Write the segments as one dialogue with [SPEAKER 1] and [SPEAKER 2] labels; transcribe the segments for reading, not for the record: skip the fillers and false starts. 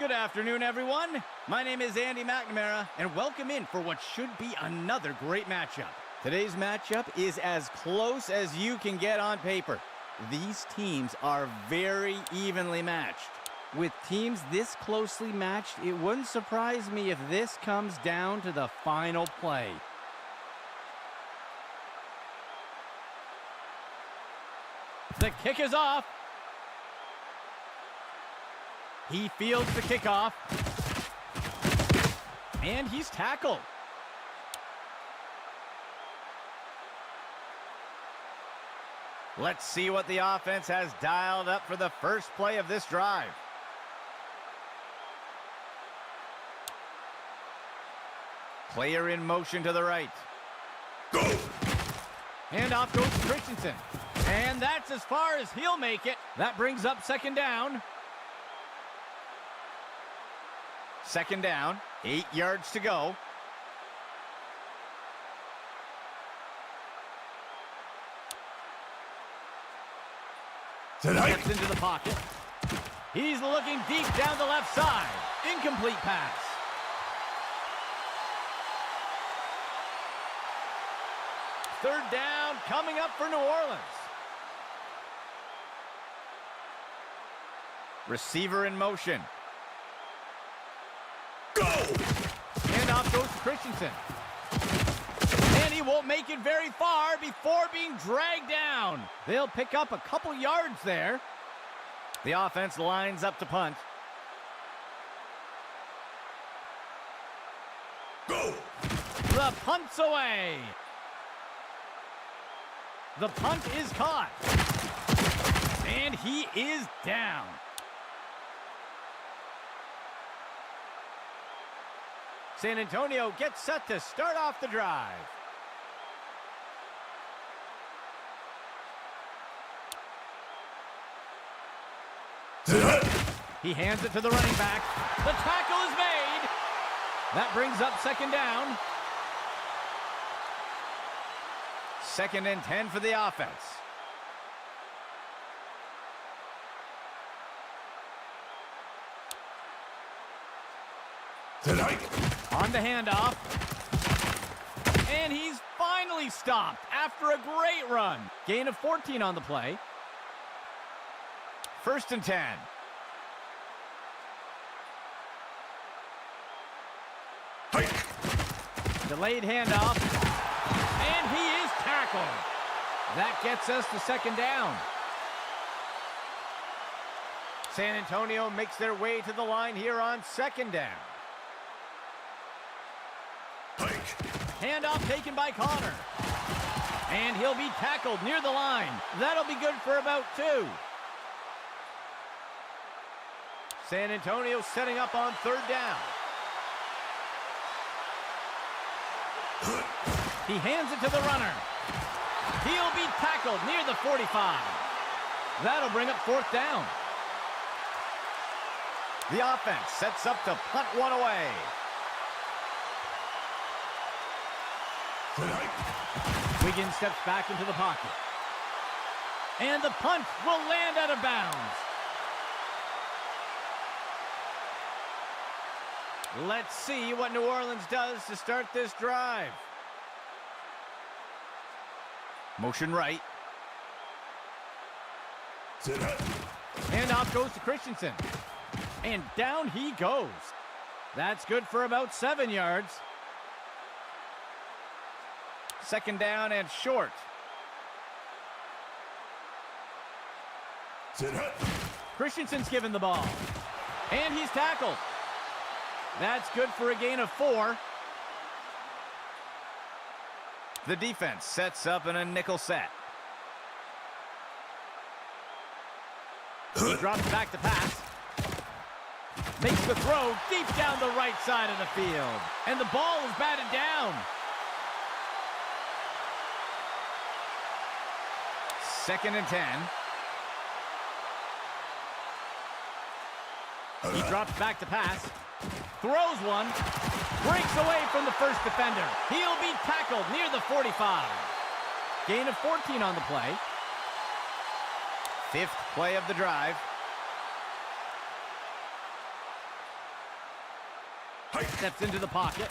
[SPEAKER 1] Good afternoon, everyone. My name is Andy McNamara, and welcome in for what should be another great matchup. Today's matchup is as close as you can get on paper. These teams are very evenly matched. With teams this closely matched, it wouldn't surprise me if this comes down to the final play. The kick is off. He fields the kickoff. And he's tackled. Let's see what the offense has dialed up for the first play of this drive. Player in motion to the right.
[SPEAKER 2] Go!
[SPEAKER 1] And off goes Christensen. And that's as far as he'll make it. That brings up second down. Second down, 8 yards to go.
[SPEAKER 2] Tonight.
[SPEAKER 1] Steps into the pocket. He's looking deep down the left side. Incomplete pass. Third down coming up for New Orleans. Receiver in motion.
[SPEAKER 2] Go!
[SPEAKER 1] And off goes Christensen. And he won't make it very far before being dragged down. They'll pick up a couple yards there. The offense lines up to punt.
[SPEAKER 2] Go!
[SPEAKER 1] The punt's away. The punt is caught. And he is down. San Antonio gets set to start off the drive. He hands it to the running back. The tackle is made. That brings up second down. Second and 10 for the offense.
[SPEAKER 2] Tonight.
[SPEAKER 1] On the handoff. And he's finally stopped after a great run. Gain of 14 on the play. First and 10.
[SPEAKER 2] Hike.
[SPEAKER 1] Delayed handoff. And he is tackled. That gets us to second down. San Antonio makes their way to the line here on second down. Handoff taken by Connor. And he'll be tackled near the line. That'll be good for about 2. San Antonio setting up on third down. He hands it to the runner. He'll be tackled near the 45. That'll bring up fourth down. The offense sets up to punt one away. Wiggins steps back into the pocket. And the punt will land out of bounds. Let's see what New Orleans does to start this drive. Motion right. And off goes to Christensen. And down he goes. That's good for about 7 yards. Second down and short. Christensen's given the ball. And he's tackled. That's good for a gain of 4. The defense sets up in a nickel set. He drops back to pass. Makes the throw deep down the right side of the field. And the ball is batted down. Second and 10. He drops back to pass. Throws one. Breaks away from the first defender. He'll be tackled near the 45. Gain of 14 on the play. Fifth play of the drive.
[SPEAKER 2] Hike.
[SPEAKER 1] Steps into the pocket.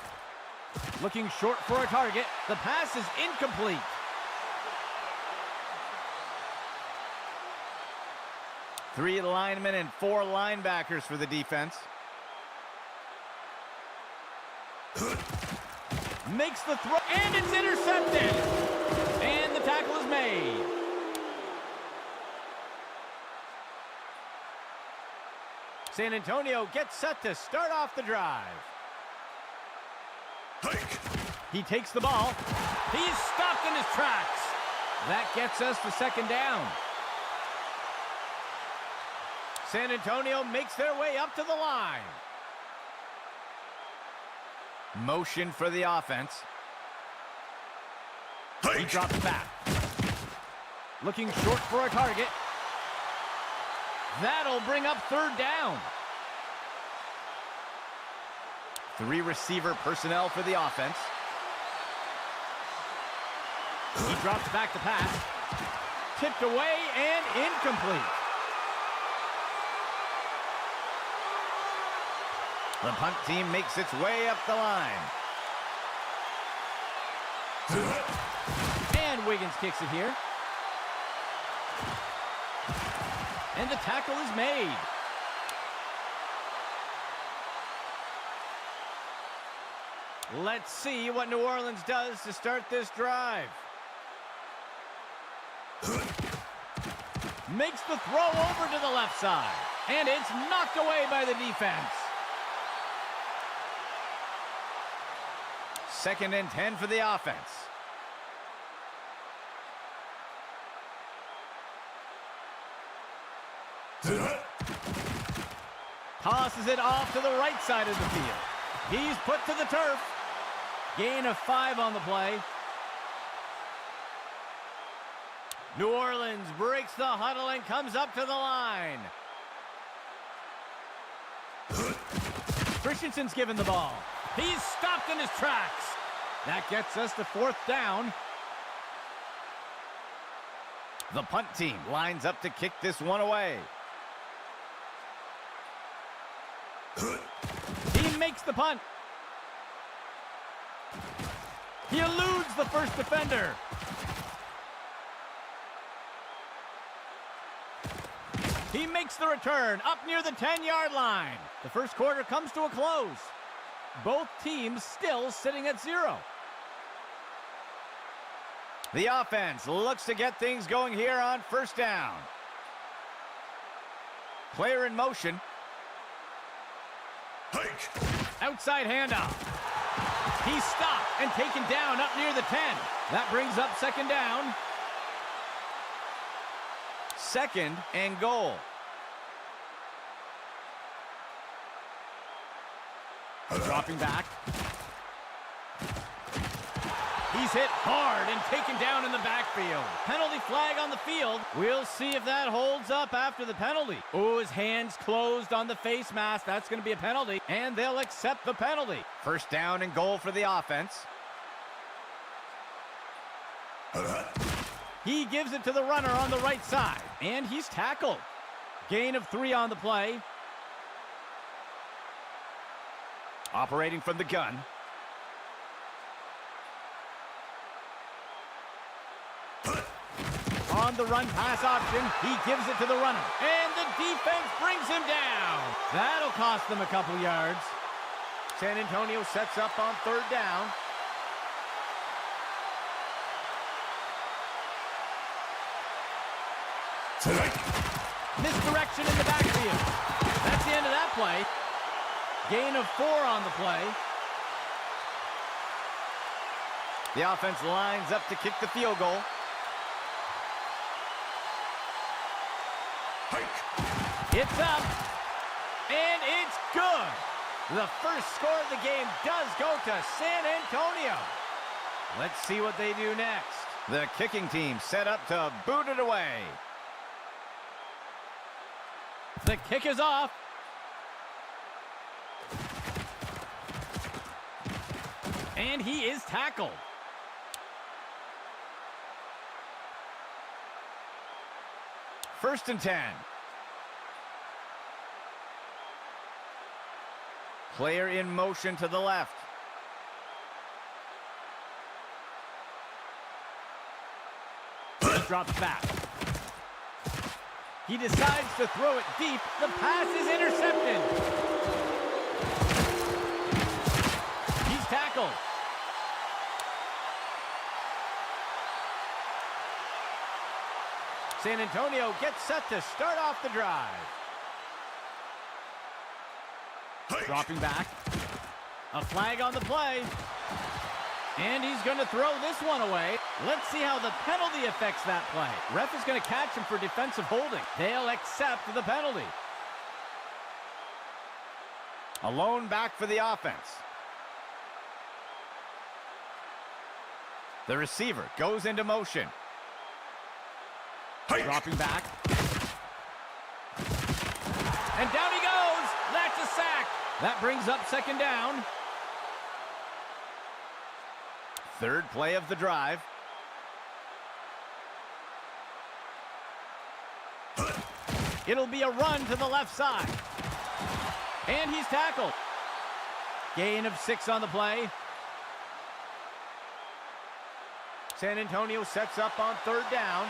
[SPEAKER 1] Looking short for a target. The pass is incomplete. Three linemen and four linebackers for the defense. Makes the throw, and it's intercepted. And the tackle is made. San Antonio gets set to start off the drive.
[SPEAKER 2] Hike.
[SPEAKER 1] He takes the ball. He's stopped in his tracks. That gets us to second down. San Antonio makes their way up to the line. Motion for the offense.
[SPEAKER 2] Hike.
[SPEAKER 1] He drops back. Looking short for a target. That'll bring up third down. Three receiver personnel for the offense. He drops back to pass. Tipped away and incomplete. The punt team makes its way up the line. And Wiggins kicks it here. And the tackle is made. Let's see what New Orleans does to start this drive. Makes the throw over to the left side. And it's knocked away by the defense. 2nd and 10 for the offense. Tosses it off to the right side of the field. He's put to the turf. Gain of 5 on the play. New Orleans breaks the huddle and comes up to the line. Christensen's given the ball. He's stopped in his tracks. That gets us to 4th down. The punt team lines up to kick this one away. He makes the punt. He eludes the first defender. He makes the return up near the 10-yard line. The first quarter comes to a close. Both teams still sitting at 0. The offense looks to get things going here on 1st down. Player in motion.
[SPEAKER 2] Hike.
[SPEAKER 1] Outside handoff. He's stopped and taken down up near the 10. That brings up 2nd down. 2nd and goal. Dropping back. He's hit hard and taken down in the backfield. Penalty flag on the field. We'll see if that holds up after the penalty. Oh, his hands closed on the face mask. That's going to be a penalty, and they'll accept the penalty. 1st down and goal for the offense. He gives it to the runner on the right side, and he's tackled. Gain of 3 on the play. Operating from the gun. On the run pass option, he gives it to the runner. And the defense brings him down. That'll cost them a couple yards. San Antonio sets up on 3rd down. Misdirection in the backfield. That's the end of that play. Gain of 4 on the play. The offense lines up to kick the field goal. It's up, and it's good. The first score of the game does go to San Antonio. Let's see what they do next. The kicking team set up to boot it away. The kick is off. And he is tackled. First and 10. Player in motion to the left. Drops back. He decides to throw it deep. The pass is intercepted. He's tackled. San Antonio gets set to start off the drive. Dropping back. A flag on the play. And he's going to throw this one away. Let's see how the penalty affects that play. Ref is going to catch him for defensive holding. They'll accept the penalty. A lone back for the offense. The receiver goes into motion. Dropping back. And down he goes. That's a sack. That brings up second down. Third play of the drive. It'll be a run to the left side. And he's tackled. Gain of 6 on the play. San Antonio sets up on third down.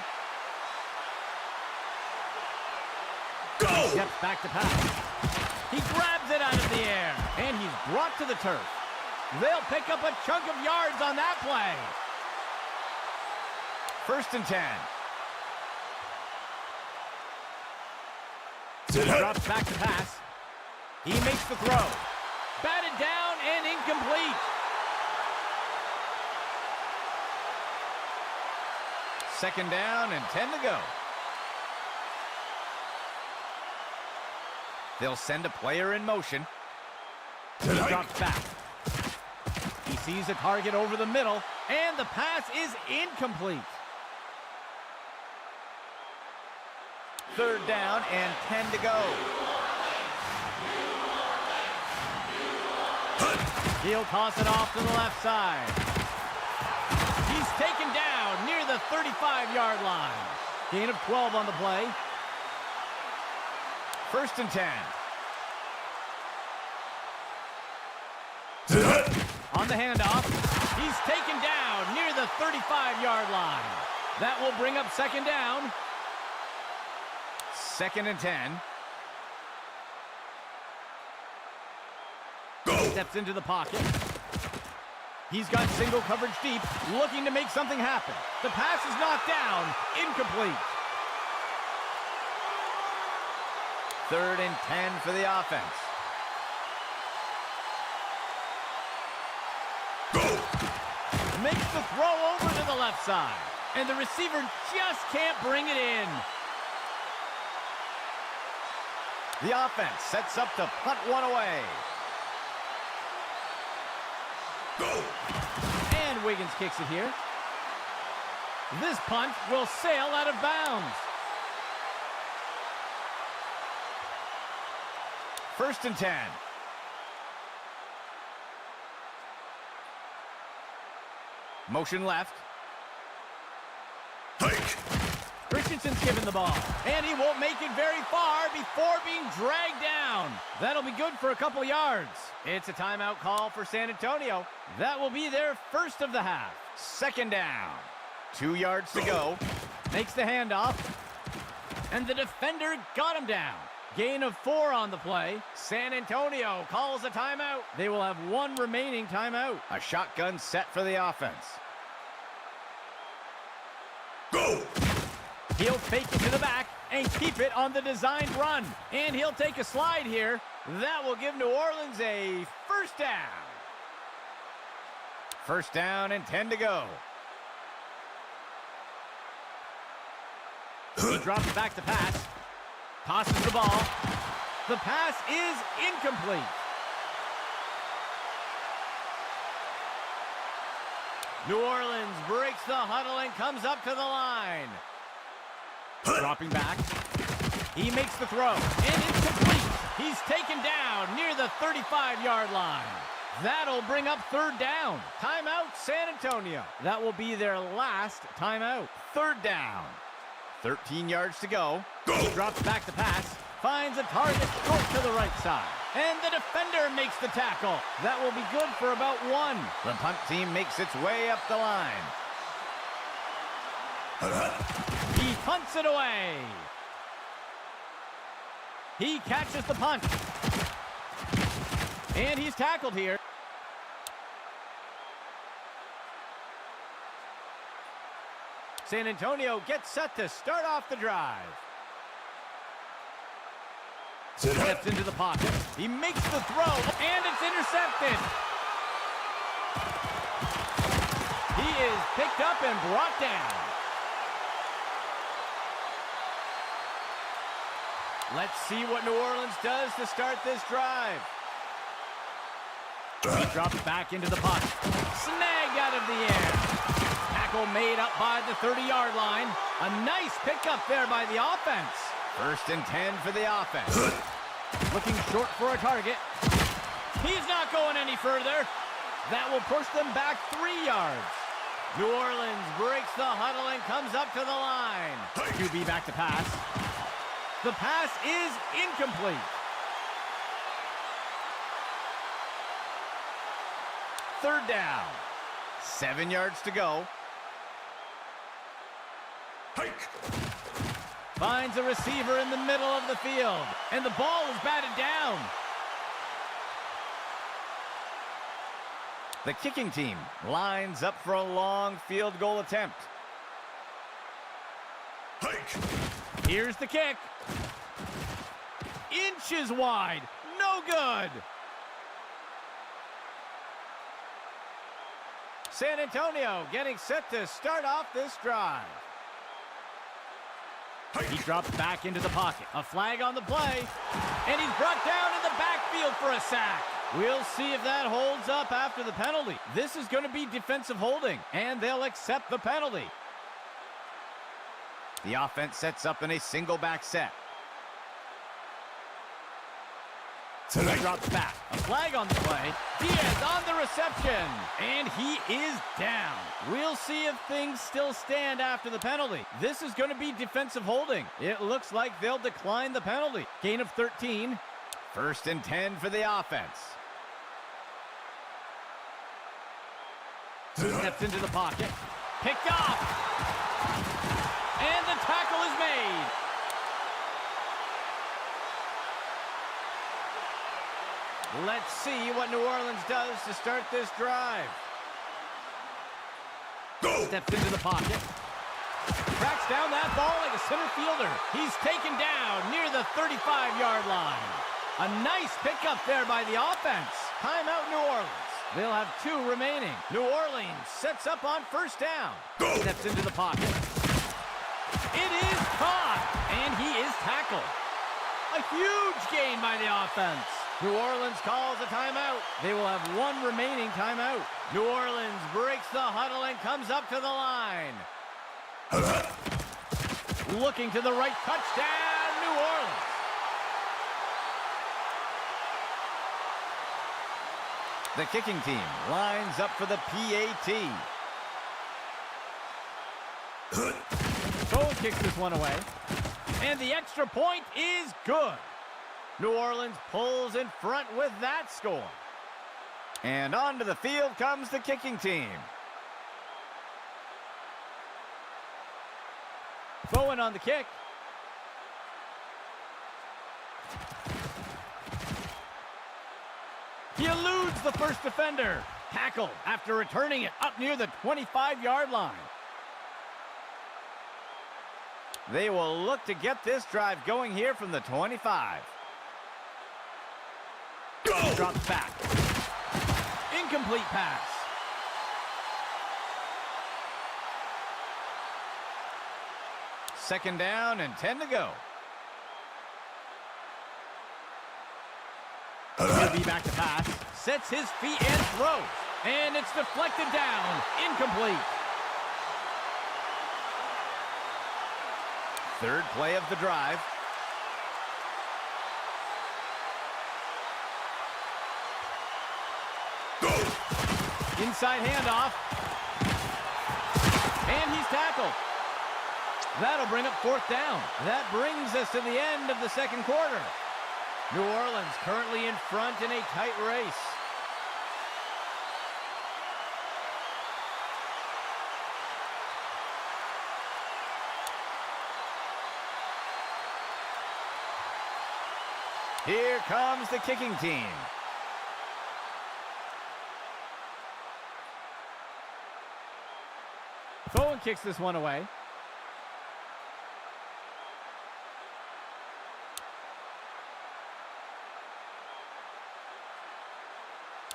[SPEAKER 2] Go!
[SPEAKER 1] Steps back to pass. He grabs it out of the air. And he's brought to the turf. They'll pick up a chunk of yards on that play. 1st and 10. He drops back to pass. He makes the throw. Batted down and incomplete. Second down and 10 to go. They'll send a player in motion. He drops back. He sees a target over the middle, and the pass is incomplete. Third down and 10 to go. He'll toss it off to the left side. He's taken down near the 35-yard line. Gain of 12 on the play. 1st and 10. On the handoff, he's taken down near the 35-yard line. That will bring up second down. 2nd and 10.
[SPEAKER 2] Go!
[SPEAKER 1] Steps into the pocket. He's got single coverage deep, looking to make something happen. The pass is knocked down, incomplete. 3rd and 10 for the offense.
[SPEAKER 2] Go!
[SPEAKER 1] Makes the throw over to the left side. And the receiver just can't bring it in. The offense sets up to punt one away.
[SPEAKER 2] Go!
[SPEAKER 1] And Wiggins kicks it here. This punt will sail out of bounds. 1st and 10. Motion left.
[SPEAKER 2] Hike!
[SPEAKER 1] Christensen's given the ball, and he won't make it very far before being dragged down. That'll be good for a couple yards. It's a timeout call for San Antonio. That will be their first of the half. 2nd down. 2 yards to go. Makes the handoff, and the defender got him down. Gain of 4 on the play. San Antonio calls a timeout. They will have 1 remaining timeout. A shotgun set for the offense.
[SPEAKER 2] Go!
[SPEAKER 1] He'll fake it to the back and keep it on the designed run. And he'll take a slide here. That will give New Orleans a 1st down. 1st down and 10 to go. He drops back to pass. Tosses the ball. The pass is incomplete. New Orleans breaks the huddle and comes up to the line. Dropping back. He makes the throw, and it's complete. He's taken down near the 35-yard line. That'll bring up 3rd down. Timeout, San Antonio. That will be their last timeout. 3rd down. 13 yards to go.
[SPEAKER 2] Go!
[SPEAKER 1] He drops back to pass. Finds a target short to the right side. And the defender makes the tackle. That will be good for about 1. The punt team makes its way up the line. He punts it away. He catches the punt. And he's tackled here. San Antonio gets set to start off the drive. Steps into the pocket. He makes the throw, and it's intercepted. He is picked up and brought down. Let's see what New Orleans does to start this drive. He drops back into the pocket. Snagged out of the air. Tackle made up by the 30-yard line. A nice pickup there by the offense. 1st and 10 for the offense. Looking short for a target. He's not going any further. That will push them back 3 yards. New Orleans breaks the huddle and comes up to the line. QB back to pass. The pass is incomplete. 3rd down. 7 yards to go.
[SPEAKER 2] Hike.
[SPEAKER 1] Finds a receiver in the middle of the field. And the ball is batted down. The kicking team lines up for a long field goal attempt.
[SPEAKER 2] Hike.
[SPEAKER 1] Here's the kick. Inches wide. No good. San Antonio getting set to start off this drive. He drops back into the pocket. A flag on the play. And he's brought down in the backfield for a sack. We'll see if that holds up after the penalty. This is going to be defensive holding, and they'll accept the penalty. The offense sets up in a single back set. He drops back. A flag on the play. Diaz on the reception. And he is down. We'll see if things still stand after the penalty. This is going to be defensive holding. It looks like they'll decline the penalty. Gain of 13. 1st and 10 for the offense. Steps into the pocket. Picked off. And the tackle is made. Let's see what New Orleans does to start this drive.
[SPEAKER 2] Go.
[SPEAKER 1] Steps into the pocket. Tracks down that ball like a center fielder. He's taken down near the 35-yard line. A nice pickup there by the offense. Timeout New Orleans. They'll have 2 remaining. New Orleans sets up on 1st down.
[SPEAKER 2] Go.
[SPEAKER 1] Steps into the pocket. It is caught, and he is tackled. A huge gain by the offense. New Orleans calls a timeout. They will have 1 remaining timeout. New Orleans breaks the huddle and comes up to the line. Looking to the right, touchdown, New Orleans. The kicking team lines up for the PAT. Bowen kicks this one away. And the extra point is good. New Orleans pulls in front with that score. And onto the field comes the kicking team. Bowen on the kick. He eludes the first defender. Tackled after returning it up near the 25-yard line. They will look to get this drive going here from the 25.
[SPEAKER 2] Go.
[SPEAKER 1] Drops back. Incomplete pass. Second down and 10 to go. He'll be back to pass. Sets his feet and throws. And it's deflected down. Incomplete. Third play of the drive.
[SPEAKER 2] Go.
[SPEAKER 1] Inside handoff. And he's tackled. That'll bring up 4th down. That brings us to the end of the second quarter. New Orleans currently in front in a tight race. Here comes the kicking team. Bowen kicks this one away.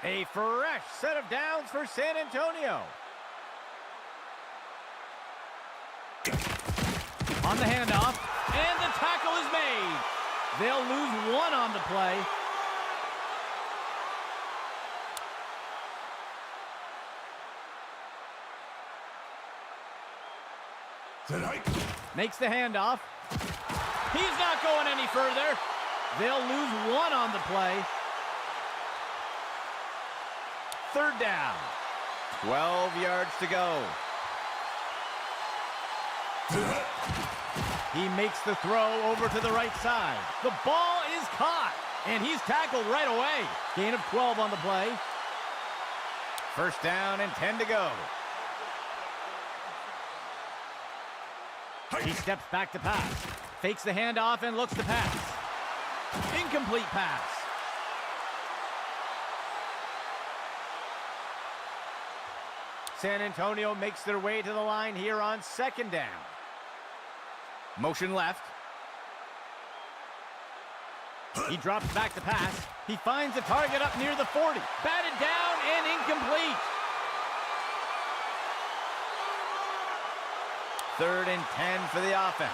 [SPEAKER 1] A fresh set of downs for San Antonio. On the handoff, and the tackle is made. They'll lose one on the play. Makes the handoff. He's not going any further. They'll lose one on the play. Third down. 12 yards to go. He makes the throw over to the right side. The ball is caught, and he's tackled right away. Gain of 12 on the play. First down and 10 to go. He steps back to pass. Fakes the handoff and looks to pass. Incomplete pass. San Antonio makes their way to the line here on second down. Motion left. He drops back to pass. He finds the target up near the 40. Batted down and incomplete. Third and 10 for the offense.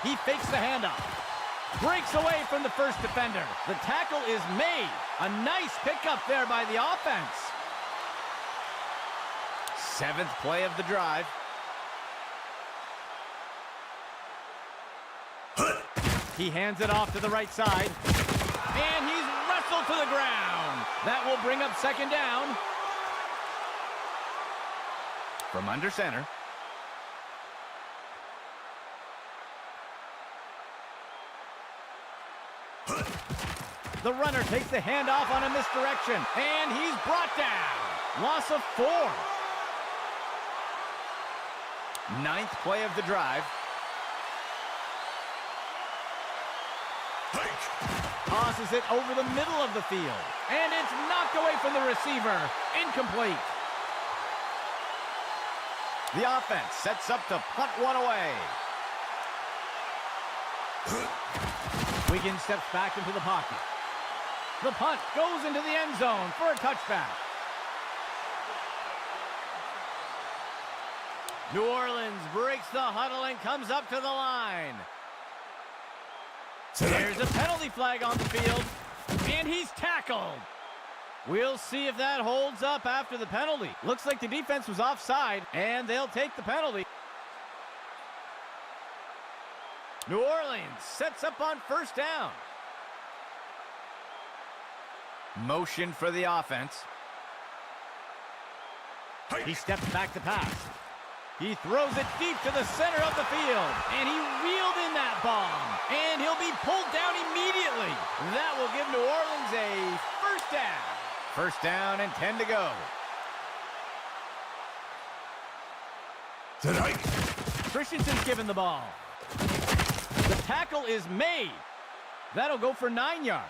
[SPEAKER 1] He fakes the handoff. Breaks away from the first defender. The tackle is made. A nice pickup there by the offense. Seventh play of the drive. He hands it off to the right side. And he's wrestled to the ground. That will bring up second down. From under center. The runner takes the handoff on a misdirection, and he's brought down. Loss of 4. Ninth play of the drive. Tosses it over the middle of the field, and it's knocked away from the receiver. Incomplete. The offense sets up to punt one away. Wiggins steps back into the pocket. The punt goes into the end zone for a touchback. New Orleans breaks the huddle and comes up to the line. There's a penalty flag on the field, and he's tackled. We'll see if that holds up after the penalty. Looks like the defense was offside, and they'll take the penalty. New Orleans sets up on first down. Motion for the offense. He steps back to pass. He throws it deep to the center of the field, and he reeled in that bomb, and he'll be pulled down immediately. That will give New Orleans a first down. First down and 10 to go. Christensen's given the ball. The tackle is made. That'll go for 9 yards.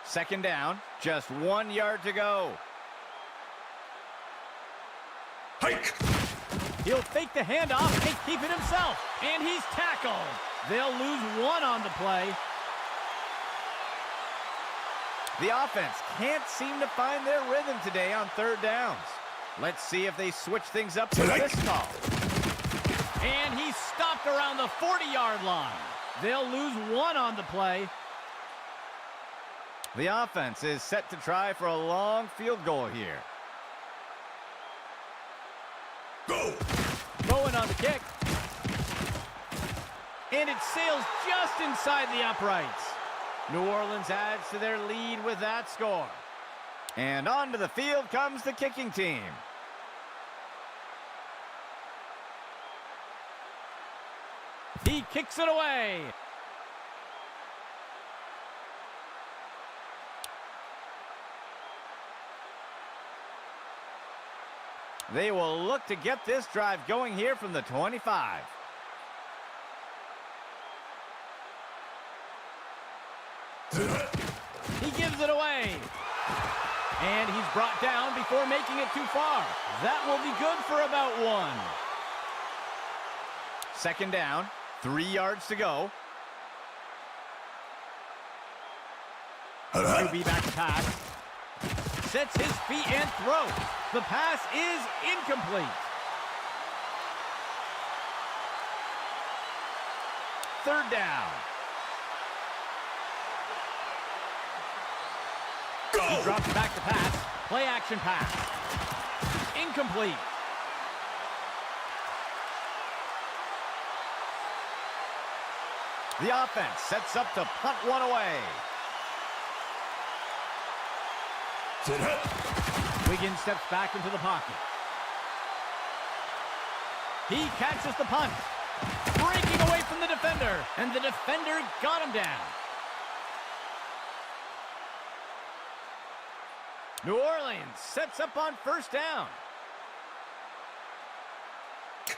[SPEAKER 1] Second down, just 1 yard to go.
[SPEAKER 2] Hike!
[SPEAKER 1] He'll fake the handoff and keep it himself. And he's tackled. They'll lose 1 on the play. The offense can't seem to find their rhythm today on third downs. Let's see if they switch things up for this call. And he's stopped around the 40-yard line. They'll lose 1 on the play. The offense is set to try for a long field goal here.
[SPEAKER 2] Go!
[SPEAKER 1] Bowen on the kick. And it sails just inside the uprights. New Orleans adds to their lead with that score. And onto the field comes the kicking team. He kicks it away. They will look to get this drive going here from the 25. He gives it away. And he's brought down before making it too far. That will be good for about 1. Second down, 3 yards to go. QB back to pass. Sets his feet and throws. The pass is incomplete. Third down. He drops back to pass. Play action pass. Incomplete. The offense sets up to punt one away. Wiggins steps back into the pocket. He catches the punt. Breaking away from the defender. And the defender got him down. New Orleans sets up on first down.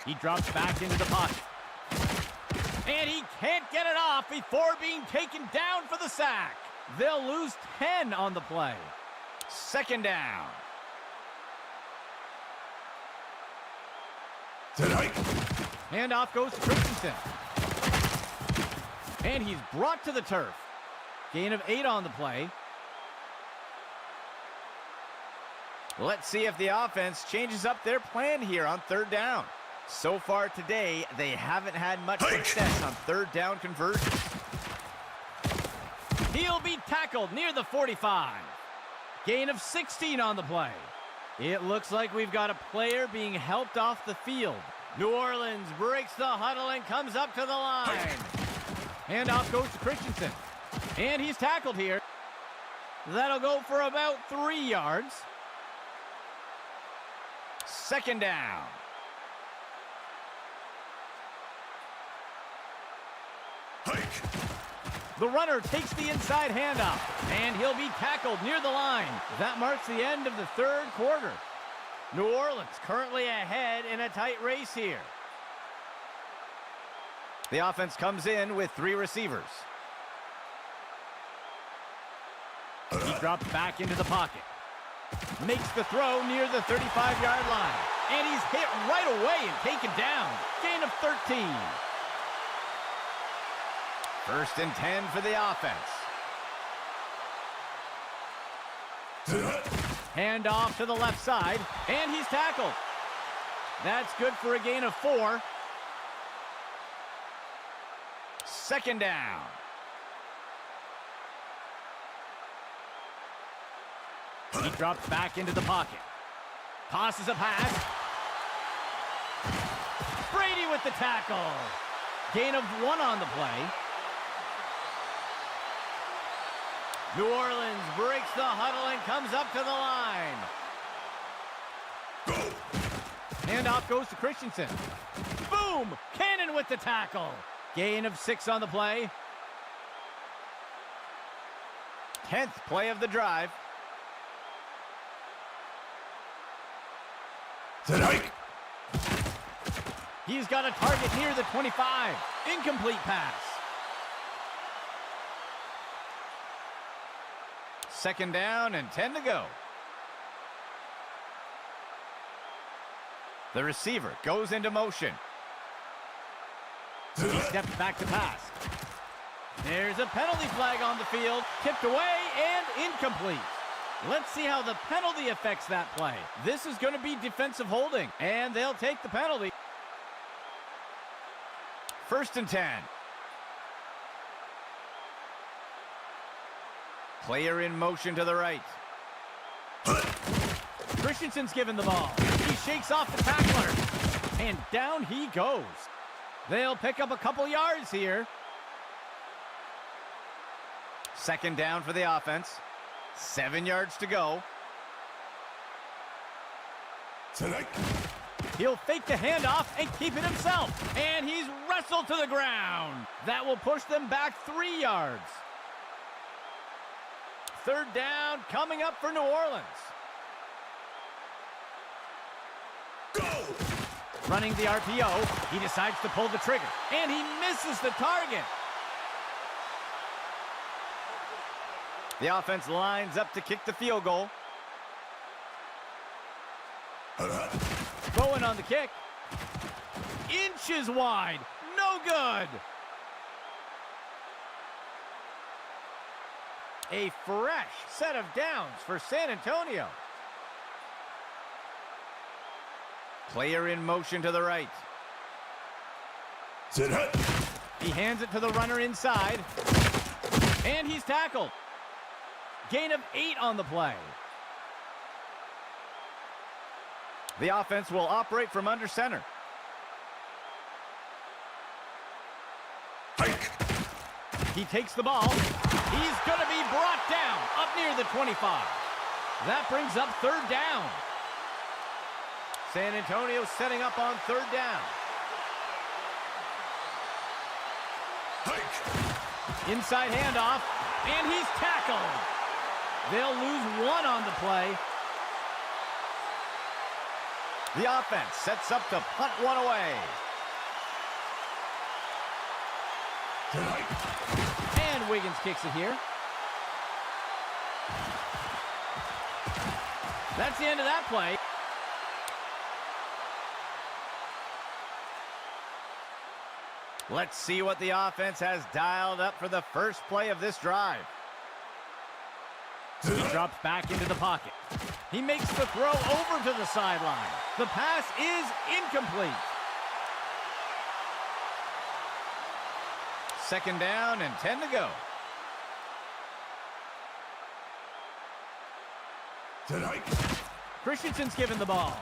[SPEAKER 1] He drops back into the pocket. And he can't get it off before being taken down for the sack. They'll lose 10 on the play. Second down. And off goes Christensen. And he's brought to the turf. Gain of 8 on the play. Let's see if the offense changes up their plan here on third down. So far today, they haven't had much success on third down conversions. He'll be tackled near the 45. Gain of 16 on the play. It looks like we've got a player being helped off the field. New Orleans breaks the huddle and comes up to the line. And off goes to Christensen. And he's tackled here. That'll go for about 3 yards. Second down. The runner takes the inside handoff, and he'll be tackled near the line. That marks the end of the third quarter. New Orleans currently ahead in a tight race here. The offense comes in with 3 receivers. He drops back into the pocket. Makes the throw near the 35-yard line. And he's hit right away and taken down. Gain of 13. First and 10 for the offense. Hand off to the left side, and he's tackled. That's good for a gain of 4. Second down. He drops back into the pocket. Tosses a pass. Brady with the tackle. Gain of 1 on the play. New Orleans breaks the huddle and comes up to the line. And off goes to Christensen. Boom! Cannon with the tackle. Gain of 6 on the play. 10th play of the drive. He's got a target near the 25. Incomplete pass. Second down and 10 to go. The receiver goes into motion. He steps back to pass. There's a penalty flag on the field. Tipped away and incomplete. Let's see how the penalty affects that play. This is going to be defensive holding, and they'll take the penalty. First and 10. Player in motion to the right. Christensen's given the ball. He shakes off the tackler. And down he goes. They'll pick up a couple yards here. Second down for the offense. 7 yards to go. He'll fake the handoff and keep it himself. And he's wrestled to the ground. That will push them back 3 yards. Third down coming up for New Orleans.
[SPEAKER 2] Go!
[SPEAKER 1] Running the RPO, he decides to pull the trigger. And he misses the target. The offense lines up to kick the field goal. Going on the kick. Inches wide. No good. A fresh set of downs for San Antonio. Player in motion to the right.
[SPEAKER 2] Sit hut.
[SPEAKER 1] He hands it to the runner inside. And he's tackled. Gain of 8 on the play. The offense will operate from under center.
[SPEAKER 2] Hike.
[SPEAKER 1] He takes the ball. He's going to be brought down up near the 25. That brings up third down. San Antonio setting up on third down.
[SPEAKER 2] Hike.
[SPEAKER 1] Inside handoff, and he's tackled. They'll lose 1 on the play. The offense sets up to punt 1 away.
[SPEAKER 2] Tonight.
[SPEAKER 1] And Wiggins kicks it here. That's the end of that play. Let's see what the offense has dialed up for the first play of this drive. He drops back into the pocket. He makes the throw over to the sideline. The pass is incomplete. Second down and 10 to go.
[SPEAKER 2] Tonight.
[SPEAKER 1] Christensen's given the ball.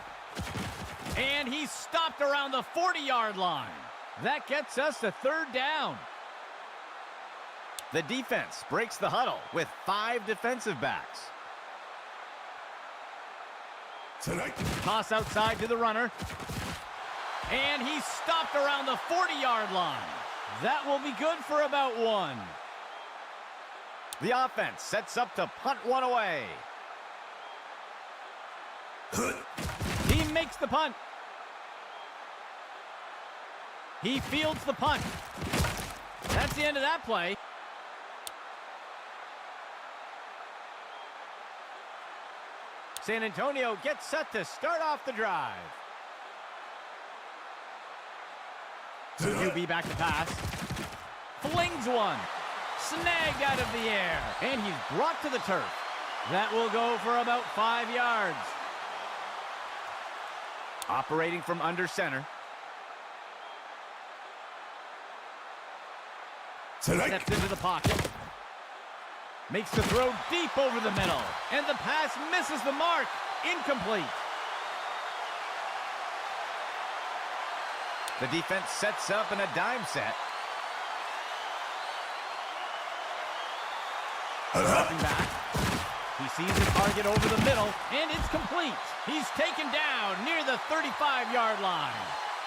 [SPEAKER 1] And he's stopped around the 40-yard line. That gets us to third down. The defense breaks the huddle with 5 defensive backs.
[SPEAKER 2] Tonight.
[SPEAKER 1] Toss outside to the runner. And he's stopped around the 40-yard line. That will be good for about 1. The offense sets up to punt 1 away. He makes the punt. He fields the punt. That's the end of that play. San Antonio gets set to start off the drive. QB back to pass. Flings one. Snagged out of the air. And he's brought to the turf. That will go for about 5 yards. Operating from under center. Steps into the pocket. Makes the throw deep over the middle. And the pass misses the mark. Incomplete. The defense sets up in a dime set. Dropping back. He sees the target over the middle, and it's complete. He's taken down near the 35-yard line.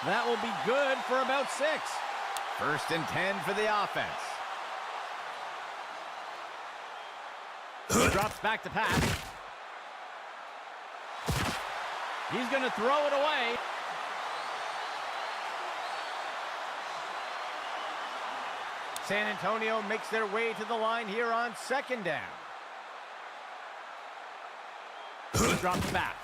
[SPEAKER 1] That will be good for about 6. First and 10 for the offense. He drops back to pass. He's going to throw it away. San Antonio makes their way to the line here on second down. He drops back.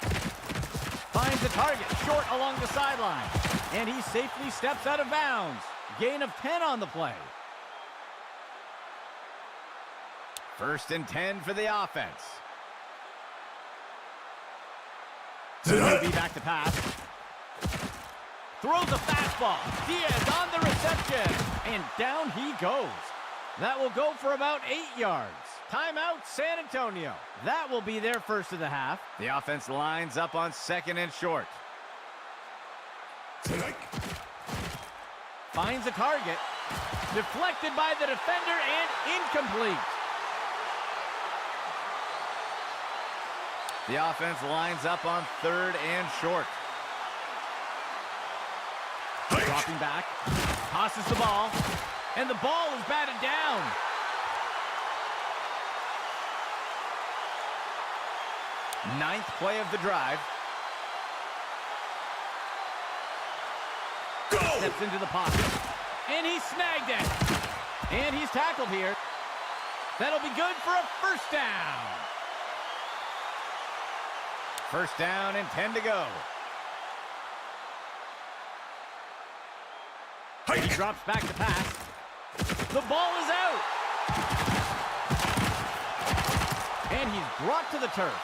[SPEAKER 1] Finds the target short along the sideline. And he safely steps out of bounds. Gain of 10 on the play. First and 10 for the offense. He'll be back to pass. Throws a fastball. Diaz on the reception. And down he goes. That will go for about 8 yards. Timeout, San Antonio. That will be their first of the half. The offense lines up on second and short. Finds a target. Deflected by the defender and incomplete. The offense lines up on third and short. Dropping back, tosses the ball, and the ball is batted down. Ninth play of the drive.
[SPEAKER 2] Go!
[SPEAKER 1] Steps into the pocket, and he snagged it. And he's tackled here. That'll be good for a first down. First down and 10 to go. He drops back to pass. The ball is out. And he's brought to the turf.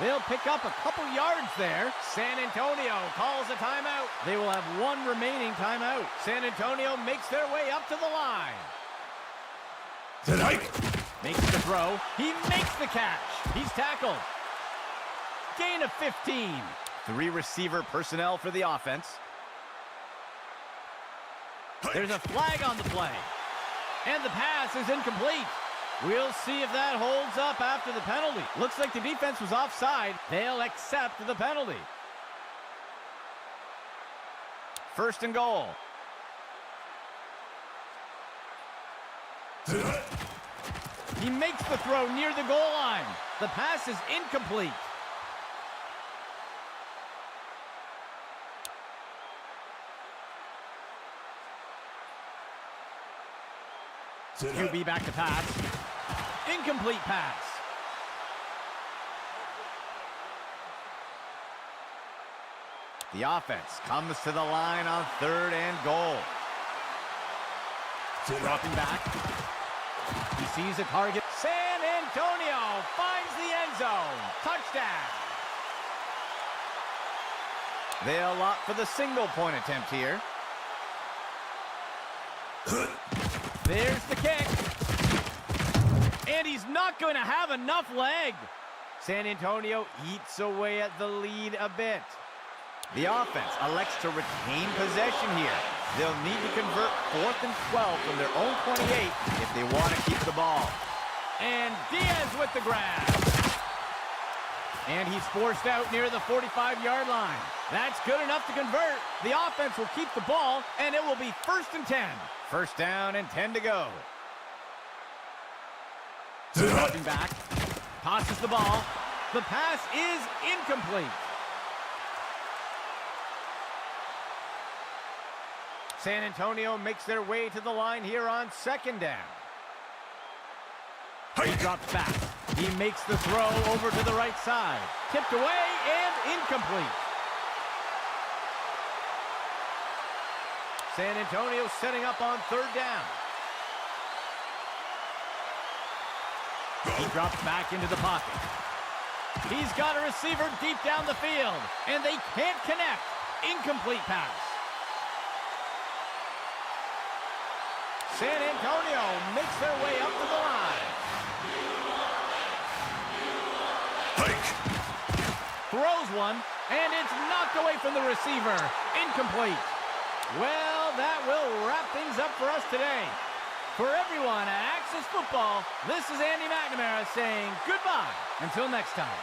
[SPEAKER 1] They'll pick up a couple yards there. San Antonio calls a timeout. They will have one remaining timeout. San Antonio makes their way up to the line.
[SPEAKER 2] Tonight.
[SPEAKER 1] Makes the throw. He makes the catch. He's tackled. Gain of 15. 3 receiver personnel for the offense. There's a flag on the play. And the pass is incomplete. We'll see if that holds up after the penalty. Looks like the defense was offside. They'll accept the penalty. First and goal. He makes the throw near the goal line. The pass is incomplete. QB back to pass. Incomplete pass. The offense comes to the line on 3rd and goal. Dropping back. He sees a target. San Antonio finds the end zone. Touchdown. They'll opt for the single point attempt here. There's the kick. And he's not going to have enough leg. San Antonio eats away at the lead a bit. The offense elects to retain possession here. They'll need to convert 4th and 12 from their own 28 if they want to keep the ball. And Diaz with the grab. And he's forced out near the 45-yard line. That's good enough to convert. The offense will keep the ball, and it will be 1st and 10. First down and 10 to go. Dropping back. Tosses the ball. The pass is incomplete. San Antonio makes their way to the line here on 2nd down. He drops back. He makes the throw over to the right side. Tipped away and incomplete. San Antonio setting up on 3rd down. He drops back into the pocket. He's got a receiver deep down the field, and they can't connect. Incomplete pass. San Antonio makes their way up to the line. Throws one, and it's knocked away from the receiver. Incomplete. Well, that will wrap things up for us today. For everyone at Access Football, this is Andy McNamara saying goodbye until next time.